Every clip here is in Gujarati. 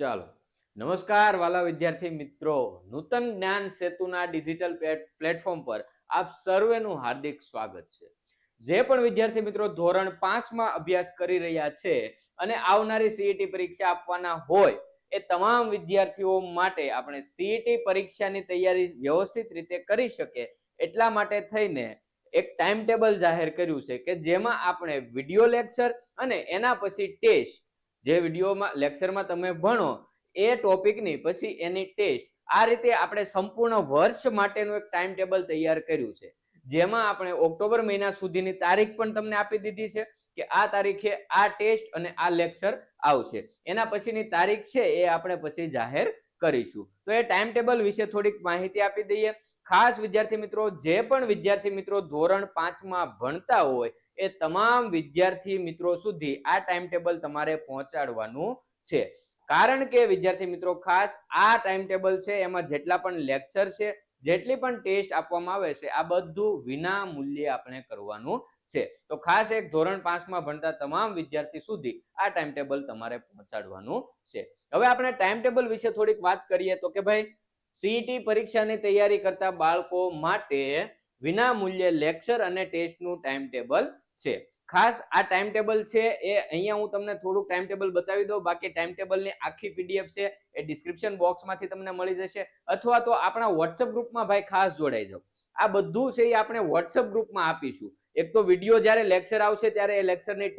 ચાલો નમસ્કાર વાલા વિદ્યાર્થી મિત્રો, નૂતન જ્ઞાન સેતુના ડિજિટલ પ્લેટફોર્મ પર આપ સર્વેનું હાર્દિક સ્વાગત છે. જે પણ વિદ્યાર્થી મિત્રો ધોરણ 5 માં અભ્યાસ કરી રહ્યા છે અને આવનારી સીઈટી પરીક્ષા આપવાના હોય એ તમામ વિદ્યાર્થીઓ માટે આપણે સીઈટી પરીક્ષાની તૈયારી વ્યવસ્થિત રીતે કરી શકે એટલા માટે થઈને એક ટાઈમ ટેબલ જાહેર કર્યું છે કે જેમાં આપણે વિડિયો લેક્ચર અને એના પછી ટેસ્ટ, જે વિડીયોમાં લેક્ચરમાં તમે ભણો એ ટોપિકની પછી એની ટેસ્ટ, આ રીતે આપણે સંપૂર્ણ વર્ષ માટેનું એક ટાઈમ ટેબલ તૈયાર કર્યું છે. જેમાં આપણે ઓક્ટોબર મહિના સુધીની તારીખ પણ તમને આપી દીધી છે કે આ તારીખે આ ટેસ્ટ અને આ લેક્ચર આવશે. એના પછીની તારીખ છે એ આપણે પછી જાહેર કરીશું. તો એ ટાઈમ ટેબલ વિશે થોડીક માહિતી આપી દઈએ. ખાસ વિદ્યાર્થી મિત્રો, જે પણ વિદ્યાર્થી મિત્રો ધોરણ 5 માં ભણતા હોય એ તમામ વિદ્યાર્થી મિત્રો સુધી આ ટાઈમ ટેબલ તમારે પહોંચાડવાનું છે. કારણ કે વિદ્યાર્થી મિત્રો ખાસ આ ટાઈમ ટેબલ છે એમાં જેટલા પણ લેક્ચર છે, જેટલી પણ ટેસ્ટ આપવામાં આવે છે, આ બધું વિના મૂલ્યે આપણે કરવાનું છે. તો ખાસ એક ધોરણ 5 માં ભણતા તમામ વિદ્યાર્થી સુધી આ ટાઈમ ટેબલ તમારે પહોંચાડવાનું છે. હવે આપણે ટાઈમ ટેબલ વિશે થોડીક વાત કરીએ તો કે ભાઈ સીઈટી પરીક્ષાની તૈયારી કરતા બાળકો માટે વિના મૂલ્યે લેક્ચર અને ટેસ્ટનું ટાઈમ ટેબલ છે. ખાસ આ ટાઈમ ટેબલ છે એ અહીંયા હું તમને થોડુંક ટાઈમ ટેબલ બતાવી દઉં. બાકી ટાઈમ ટેબલની આખી પીડીએફ છે એ ડિસ્ક્રિપ્શન બોક્સમાંથી તમને મળી જશે, અથવા તો આપણા વોટ્સઅપ ગ્રુપમાં ભાઈ ખાસ જોડાઈ જાઓ. આ બધું છે એ આપણે વોટ્સઅપ ગ્રુપમાં આપીશું. એક તો વિડીયો જ્યારે લેક્ચર આવશે ત્યારે એ લેક્ચરની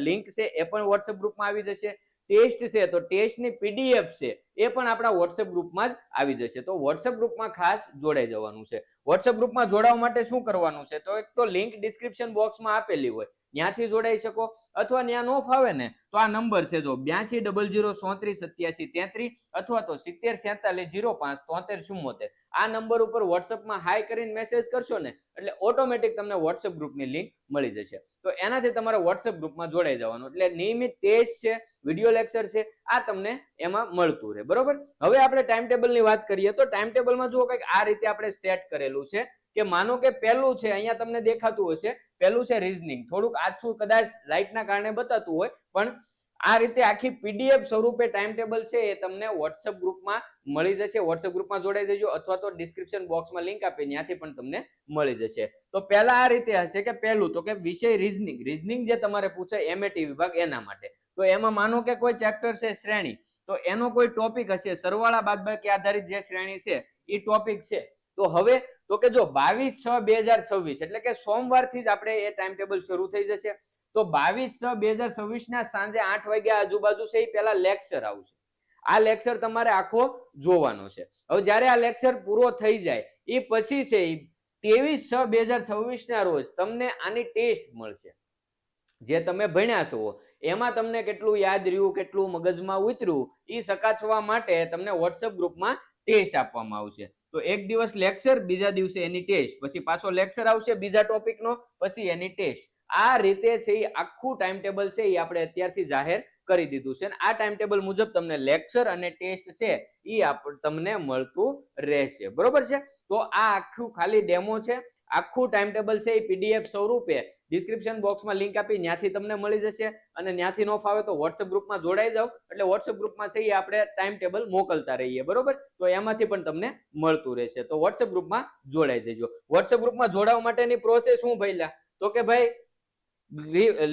લિંક છે એ પણ વોટ્સઅપ ગ્રુપમાં આવી જશે. ટેસ્ટ છે તો ટેસ્ટની પીડીએફ છે એ પણ આપણા વોટ્સઅપ ગ્રુપમાં જ આવી જશે. તો વોટ્સઅપ ગ્રુપમાં ખાસ જોડાઈ જવાનું છે. વોટ્સઅપ ગ્રુપમાં જોડાવા માટે શું કરવાનું છે તો એક તો લિંક ડિસ્ક્રિપ્શન બોક્સમાં આપેલી હોય ત્યાંથી જોડાઈ શકો, અથવા ત્યાં નો ફાવે ને તો આ નંબર છે જો 8200378733 અથવા તો 7047057374. આ નંબર ઉપર વોટ્સઅપમાં હાઈ કરીને મેસેજ કરશો ને એટલે ઓટોમેટિક તમને વોટ્સઅપ ગ્રુપની લિંક મળી જશે. તો એનાથી તમારે વોટ્સઅપ ગ્રુપમાં જોડાઈ જવાનું, એટલે નિયમિત ટેસ્ટ છે, વિડીયો લેક્ચર છે, આ તમને એમાં મળતું રહે. બરોબર. હવે આપણે ટાઈમ ટેબલની વાત કરીએ તો ટાઈમ ટેબલમાં જુઓ કંઈક આ રીતે આપણે સેટ કરેલું છે કે માનો કે પહેલું છે, અહીંયા તમને દેખાતું હશે, પહેલું છે રીઝનિંગ. થોડુંક આછું કદાચ લાઇટના કારણે બતાતું હોય, પણ આ રીતે આખી પીડીએફ સ્વરૂપે ટાઈમ ટેબલ છે એ તમને વોટ્સઅપ ગ્રુપમાં મળી જશે. વોટ્સઅપ ગ્રુપમાં જોડાઈ જજો, અથવા તો ડિસ્ક્રિપ્શન બોક્સમાં લિંક આપી ત્યાંથી પણ તમને મળી જશે. તો પહેલા આ રીતે હશે કે પહેલું તો કે વિષય રીઝનિંગ. રીઝનિંગ જે તમારે પૂછાય એમએટી વિભાગ એના માટે. તો એમાં માનો કે કોઈ ચેપ્ટર છે શ્રેણી, તો એનો કોઈ ટોપિક હશે, સરવાળા બાદબાકી આધારિત જે શ્રેણી છે એ ટોપિક છે. તો હવે તો કે જો 22/6/2026 એટલે કે સોમવારથી જ આપણે એ ટાઈમ ટેબલ શરૂ થઈ જશે. તો 22/6/2026 ના સાંજે 8 વાગ્યા આજુબાજુ છે એ પહેલા લેક્ચર આવશે. આ લેક્ચર તમારે આખો જોવાનો છે. હવે જ્યારે આ લેક્ચર પૂરો થઈ જાય એ પછી છે 23/6/2026 ના રોજ તમને આની ટેસ્ટ મળશે. જે તમે ભણ્યા છો એમાં તમને કેટલું યાદ રહ્યું, કેટલું મગજમાં ઉતર્યું એ ચકાસવા માટે તમને વોટ્સઅપ ગ્રુપમાં ટેસ્ટ આપવામાં આવશે. તો એક દિવસ લેક્ચર, બીજા દિવસે એની ટેસ્ટ, પછી પાછો લેક્ચર આવશે બીજા ટોપિકનો, પછી એની ટેસ્ટ. આ રીતે છે એ આખું ટાઈમ ટેબલ છે એ આપણે અત્યારથી જાહેર કરી દીધું છે. આ ટાઈમ ટેબલ મુજબ તમને લેક્ચર અને ટેસ્ટ છે એ તમને મળતું રહેશે. બરોબર છે. તો આ આખું ખાલી ડેમો છે. આખું ટાઈમ ટેબલ છે એ પીડીએફ સ્વરૂપે ડિસ્ક્રિપ્શન બોક્સમાં લિંક આપી ત્યાંથી તમને મળી જશે. અને ત્યાંથી નો ફાવે તો વોટ્સઅપ ગ્રુપમાં જોડાઈ જાઓ, એટલે વોટ્સઅપ ગ્રુપમાં છે એ આપણે ટાઈમ ટેબલ મોકલતા રહીએ. બરોબર. તો એમાંથી પણ તમને મળતું રહેશે. તો વોટ્સઅપ ગ્રુપમાં જોડાઈ જજો. વોટ્સઅપ ગ્રુપમાં જોડાવા માટેની પ્રોસેસ શું ભઈલા તો કે ભાઈ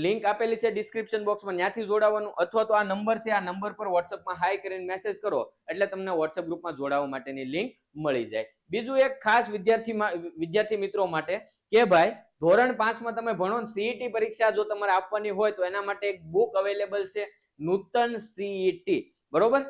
લિંક આપેલી છે ડિસ્ક્રિપ્શન બોક્સમાં, ત્યાંથી જોડાવાનું, અથવા તો આ નંબર છે, આ નંબર પર વોટ્સઅપમાં હાઈ કરીને મેસેજ કરો એટલે તમને વોટ્સઅપ ગ્રુપમાં જોડાવા માટેની લિંક મળી જાય. બીજું એક ખાસ વિદ્યાર્થી મિત્રો માટે કે ભાઈ ધોરણ 5 માં તમે ભણો, સીઈટી પરીક્ષા જો તમારે આપવાની હોય તો એના માટે એક બુક અવેલેબલ છે, નૂતન સીઈટી. બરોબર.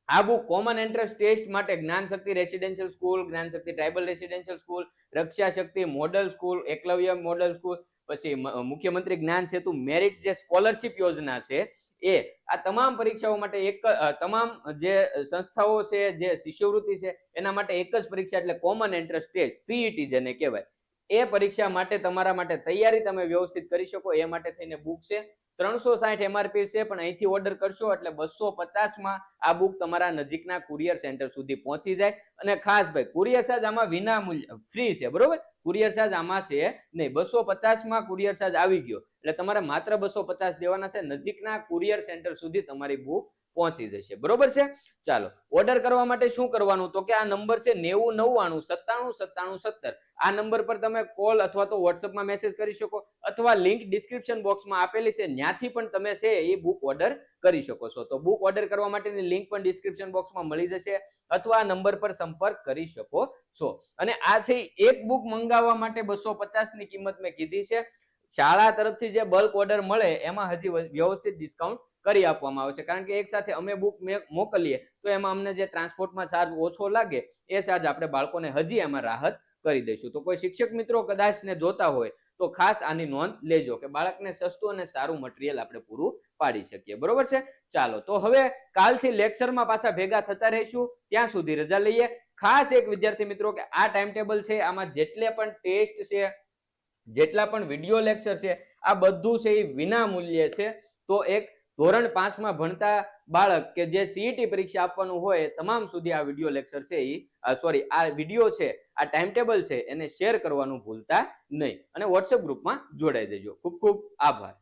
આ બુક કોમન એન્ટ્રન્સ ટેસ્ટ માટે જ્ઞાન શક્તિ residential school, Gyan Shakti tribal residential school, Raksha Shakti model school, Eklavya model school, પછી મુખ્યમંત્રી જ્ઞાન સેતુ મેરિટ જે સ્કોલરશિપ યોજના છે એ, આ તમામ પરીક્ષાઓ માટે એક તમામ જે સંસ્થાઓ છે, જે શિષ્યવૃત્તિ છે એના માટે એક જ પરીક્ષા એટલે કોમન એન્ટ્રન્સ ટેસ્ટ સીઈટી જેને કહેવાય. એ પરીક્ષા માટે તમારા માટે તૈયારી તમે વ્યવસ્થિત કરી શકો એ માટે થઈને બુક છે. 360 એમઆરપી છે, પણ અહીંથી ઓર્ડર કરશો એટલે 250 માં આ બુક તમારા નજીકના કુરિયર સેન્ટર સુધી પહોંચી જાય. અને ખાસ ભાઈ કુરિયર ચાર્જ આમાં વિના મૂલ્ય ફ્રી છે. બરોબર. કુરિયર ચાર્જ આમાં છે નહીં. 250 માં કુરિયર ચાર્જ આવી ગયો એટલે તમારે માત્ર 250 દેવાના છે. નજીકના કુરિયર સેન્ટર સુધી તમારી બુક પહોંચી જશે. બરોબર છે? ચાલો, ઓર્ડર કરવા માટે શું કરવાનું, તો કે આ નંબર છે 9099979717. આ નંબર પર તમે કોલ અથવા તો વોટ્સઅપમાં મેસેજ કરી શકો, અથવા લિંક ડિસ્ક્રિપ્શન બોક્સમાં આપેલી છે, ત્યાંથી પણ તમે છે એ બુક ઓર્ડર કરી શકો છો. તો બુક ઓર્ડર કરવા માટેની લિંક પણ ડિસ્ક્રિપ્શન બોક્સમાં મળી જશે, અથવા આ નંબર પર સંપર્ક કરી શકો છો. અને આ છે એક બુક મંગાવવા માટે 250 ની કિંમત મેં કીધી છે. શાળા તરફથી જે બલ્ક ઓર્ડર મળે એમાં હજી વ્યવસ્થિત ડિસ્કાઉન્ટ કરી આપવામાં આવે છે, કારણ કે એક સાથે અમે બુક મોકલીએ તો એમાં અમને જે ટ્રાન્સપોર્ટમાં ચાર્જ ઓછો લાગે એ ચાર્જ આપણે બાળકોને હજી એમાં રાહત કરી દઈશું. તો કોઈ શિક્ષક મિત્રો કદાચ ને જોતા હોય તો ખાસ આની નોંધ લેજો કે બાળકને સસ્તું અને સારું મટીરિયલ આપણે પૂરું પાડી શકીએ. બરોબર છે? ચાલો, તો હવે કાલથી લેક્ચરમાં પાછા ભેગા થતા રહીશું. ત્યાં સુધી રજા લઈએ. ખાસ એક વિદ્યાર્થી મિત્રો કે આ ટાઈમ ટેબલ છે, આમાં જેટલે પણ ટેસ્ટ છે, જેટલા પણ વિડીયો લેક્ચર છે, આ બધું છે એ વિના મૂલ્યે છે. તો એક ધોરણ 5 માં ભણતા બાળક કે જે સીઈટી પરીક્ષા આપવાનું હોય તમામ સુધી આ વિડીયો લેક્ચર છે આ વિડીયો છે, આ ટાઈમ ટેબલ છે એને શેર કરવાનું ભૂલતા નહીં, અને વોટ્સએપ ગ્રુપમાં જોડાઈ દેજો. ખૂબ ખૂબ આભાર.